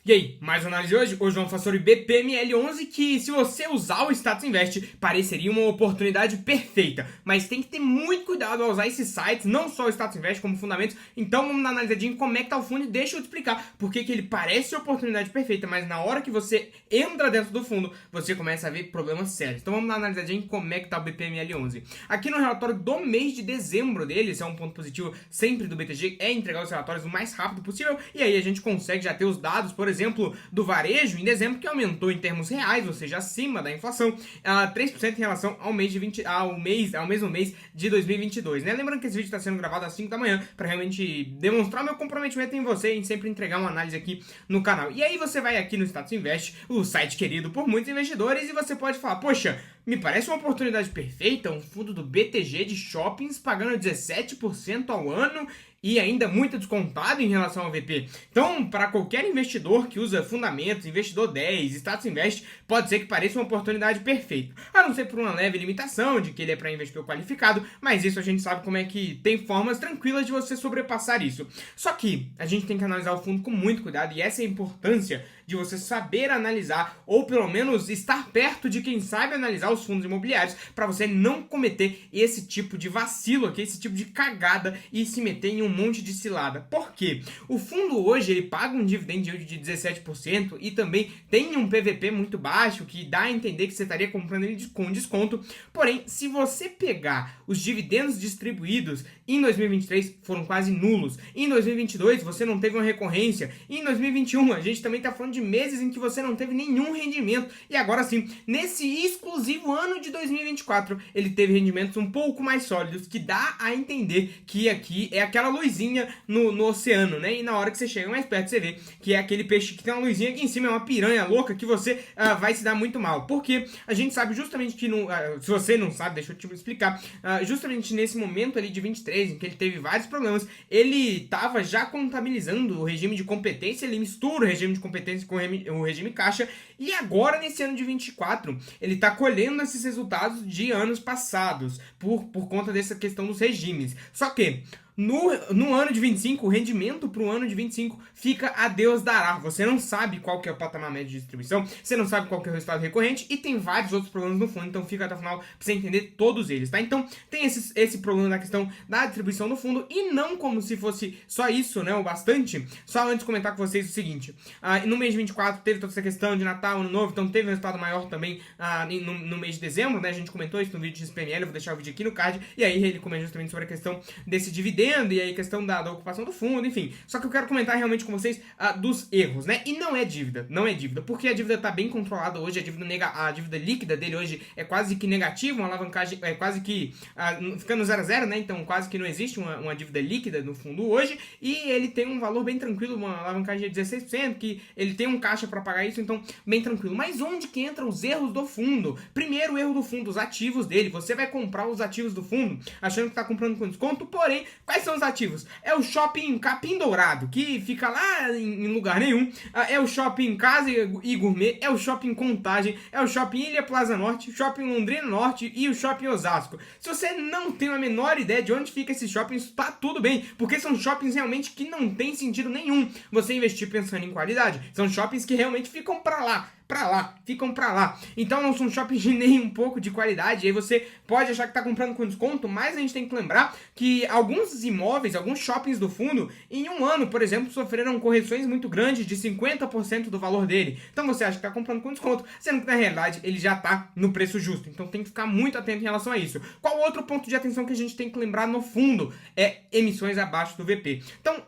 E aí, mais uma análise hoje? Hoje vamos falar sobre BPML11, que se você usar o Status Invest, pareceria uma oportunidade perfeita. Mas tem que ter muito cuidado ao usar esses sites, não só o Status Invest como fundamentos. Então vamos dar uma analisadinha em como é que tá o fundo e deixa eu te explicar por que ele parece oportunidade perfeita, mas na hora que você entra dentro do fundo, você começa a ver problemas sérios. Então vamos dar uma analisadinha em como é que tá o BPML11. Aqui no relatório do mês de dezembro dele, esse é um ponto positivo sempre do BTG, é entregar os relatórios o mais rápido possível, e aí a gente consegue já ter os dados, por exemplo, do varejo em dezembro, que aumentou em termos reais, ou seja, acima da inflação, 3% em relação ao mesmo mês de 2022, né? Lembrando que esse vídeo está sendo gravado às 5 da manhã, para realmente demonstrar meu comprometimento em você, em sempre entregar uma análise aqui no canal. E aí você vai aqui no Status Invest, o site querido por muitos investidores, e você pode falar, poxa, me parece uma oportunidade perfeita, um fundo do BTG de shoppings pagando 17% ao ano e ainda muito descontado em relação ao VP. Então, para qualquer investidor que usa fundamentos, investidor 10, Status Invest, pode ser que pareça uma oportunidade perfeita. A não ser por uma leve limitação de que ele é para investidor qualificado, mas isso a gente sabe como é que tem formas tranquilas de você sobrepassar isso. Só que a gente tem que analisar o fundo com muito cuidado e essa é a importância de você saber analisar ou pelo menos estar perto de quem sabe analisar os fundos imobiliários para você não cometer esse tipo de vacilo aqui, esse tipo de cagada e se meter em um monte de cilada. Por quê? O fundo hoje ele paga um dividend yield de 17% e também tem um PVP muito baixo que dá a entender que você estaria comprando ele com desconto. Porém, se você pegar os dividendos distribuídos em 2023 foram quase nulos. Em 2022 você não teve uma recorrência. Em 2021 a gente também está falando de meses em que você não teve nenhum rendimento. E agora sim, nesse exclusivo ano de 2024, ele teve rendimentos um pouco mais sólidos, que dá a entender que aqui é aquela luzinha no oceano, né? E na hora que você chega mais perto, você vê que é aquele peixe que tem uma luzinha aqui em cima, é uma piranha louca que você vai se dar muito mal. Porque a gente sabe justamente que, se você não sabe, deixa eu te explicar, justamente nesse momento ali de 23, em que ele teve vários problemas, ele estava já contabilizando o regime de competência, ele mistura o regime de competência com o regime caixa, e agora nesse ano de 24 ele está colhendo esses resultados de anos passados por conta dessa questão dos regimes. Só que no ano de 25, o rendimento para o ano de 25 fica a Deus dará. Você não sabe qual que é o patamar médio de distribuição, você não sabe qual que é o resultado recorrente e tem vários outros problemas no fundo, então fica até o final para você entender todos eles, tá? Então tem esse problema da questão da distribuição do fundo e não como se fosse só isso, né, o bastante. Só antes de comentar com vocês o seguinte, no mês de 24 teve toda essa questão de Natal, Ano Novo, então teve um resultado maior também no mês de dezembro, né? A gente comentou isso no vídeo de XPML, eu vou deixar o vídeo aqui no card, e aí ele comenta justamente sobre a questão desse dividendo e aí questão da ocupação do fundo, enfim. Só que eu quero comentar realmente com vocês dos erros, né? E não é dívida, porque a dívida tá bem controlada hoje, a dívida líquida dele hoje é quase que negativa, uma alavancagem é quase que ficando 0 a 0, né? Então quase que não existe uma dívida líquida no fundo hoje, e ele tem um valor bem tranquilo, uma alavancagem de 16%, que ele tem um caixa para pagar isso, então bem tranquilo. Mas onde que entram os erros do fundo? Primeiro, o erro do fundo, os ativos dele. Você vai comprar os ativos do fundo achando que tá comprando com desconto, porém, quais são os ativos? É o shopping Capim Dourado, que fica lá em lugar nenhum, é o shopping Casa e Gourmet, é o shopping Contagem, é o shopping Ilha Plaza Norte, shopping Londrina Norte e o shopping Osasco. Se você não tem a menor ideia de onde fica esses shoppings, tá tudo bem, porque são shoppings realmente que não tem sentido nenhum você investir pensando em qualidade. São shoppings que realmente ficam ficam pra lá. Então não são shoppings de nem um pouco de qualidade. E aí você pode achar que tá comprando com desconto, mas a gente tem que lembrar que alguns imóveis, alguns shoppings do fundo, em um ano, por exemplo, sofreram correções muito grandes de 50% do valor dele. Então você acha que tá comprando com desconto, sendo que na realidade ele já tá no preço justo. Então tem que ficar muito atento em relação a isso. Qual outro ponto de atenção que a gente tem que lembrar no fundo? É emissões abaixo do VP. Então,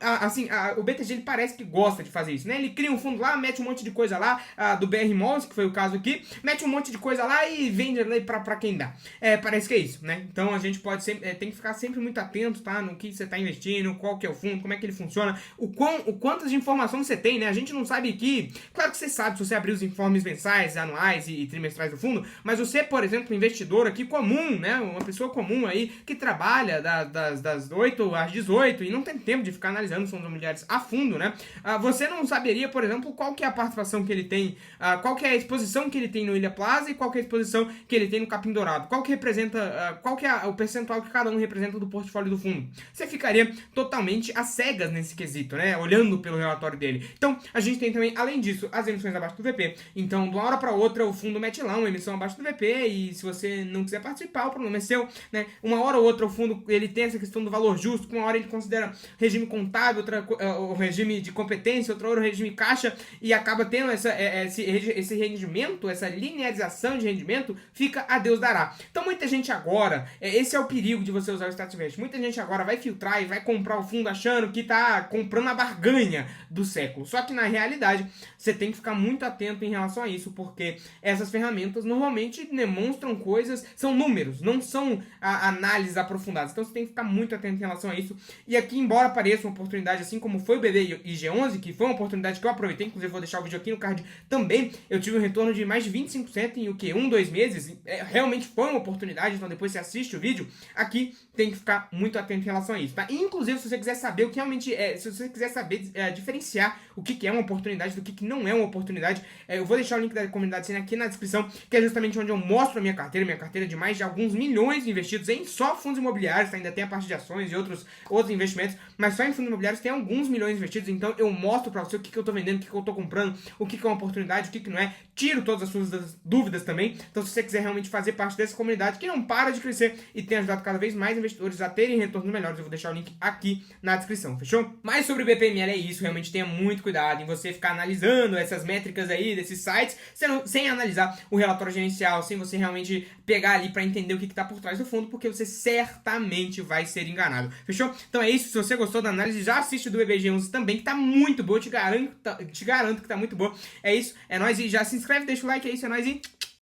o BTG ele parece que gosta de fazer isso, né? Ele cria um fundo lá, mete um monte de coisa lá, do BR Malls, que foi o caso aqui, mete um monte de coisa lá e vende pra quem dá. Parece que é isso, né? Então a gente pode sempre, tem que ficar sempre muito atento, tá? No que você tá investindo, qual que é o fundo, como é que ele funciona, o quantas de informação você tem, né? A gente não sabe que, claro que você sabe se você abrir os informes mensais, anuais e trimestrais do fundo, mas você, por exemplo, investidor aqui comum, né? Uma pessoa comum aí que trabalha das 8 às 18 e não tem tempo de ficar analisando fundos imobiliários a fundo, né? Você não saberia, por exemplo, qual que é a participação que ele tem qual que é a exposição que ele tem no Ilha Plaza e qual que é a exposição que ele tem no Capim Dourado. Qual que representa, qual que é o percentual que cada um representa do portfólio do fundo. Você ficaria totalmente às cegas nesse quesito, né? Olhando pelo relatório dele. Então, a gente tem também, além disso, as emissões abaixo do VP. Então, de uma hora para outra, o fundo mete lá uma emissão abaixo do VP e se você não quiser participar, o problema é seu, né? Uma hora ou outra, o fundo, ele tem essa questão do valor justo, uma hora ele considera regime contábil, outra o regime de competência, outra hora o regime caixa e acaba tendo esse rendimento, essa linearização de rendimento, fica a Deus dará. Então, muita gente agora, esse é o perigo de você usar o Status Invest, muita gente agora vai filtrar e vai comprar o fundo achando que tá comprando a barganha do século. Só que na realidade, você tem que ficar muito atento em relação a isso, porque essas ferramentas normalmente demonstram coisas, são números, não são análises aprofundadas. Então você tem que ficar muito atento em relação a isso. E aqui, embora pareça uma oportunidade, assim como foi o BDIG11, que foi uma oportunidade que eu aproveitei, inclusive vou deixar o vídeo aqui no card também, eu tive um retorno de mais de 25% em 2 meses, realmente foi uma oportunidade, então depois você assiste o vídeo, aqui tem que ficar muito atento em relação a isso, tá? E, inclusive, se você quiser saber o que realmente se você quiser saber diferenciar o que é uma oportunidade do que não é uma oportunidade, eu vou deixar o link da comunidade aqui na descrição, que é justamente onde eu mostro a minha carteira de mais de alguns milhões investidos em só fundos imobiliários, tá? Ainda tem a parte de ações e outros investimentos, mas só em fundos imobiliários tem alguns milhões investidos, então eu mostro pra você o que eu tô vendendo, o que eu tô comprando, o que é uma oportunidade, o que não é, tiro todas as suas dúvidas também. Então, se você quiser realmente fazer parte dessa comunidade que não para de crescer e tem ajudado cada vez mais investidores a terem retornos melhores, eu vou deixar o link aqui na descrição, fechou? Mas sobre o BPML é isso, realmente tenha muito cuidado em você ficar analisando essas métricas aí desses sites sem analisar o relatório gerencial, sem você realmente pegar ali para entender o que está por trás do fundo, porque você certamente vai ser enganado, fechou? Então é isso, se você gostou da análise, já assiste do BBG11 também, que tá muito boa, te garanto que tá muito boa. É isso, é nóis, e já se inscreve, deixa o like, é isso, é nóis e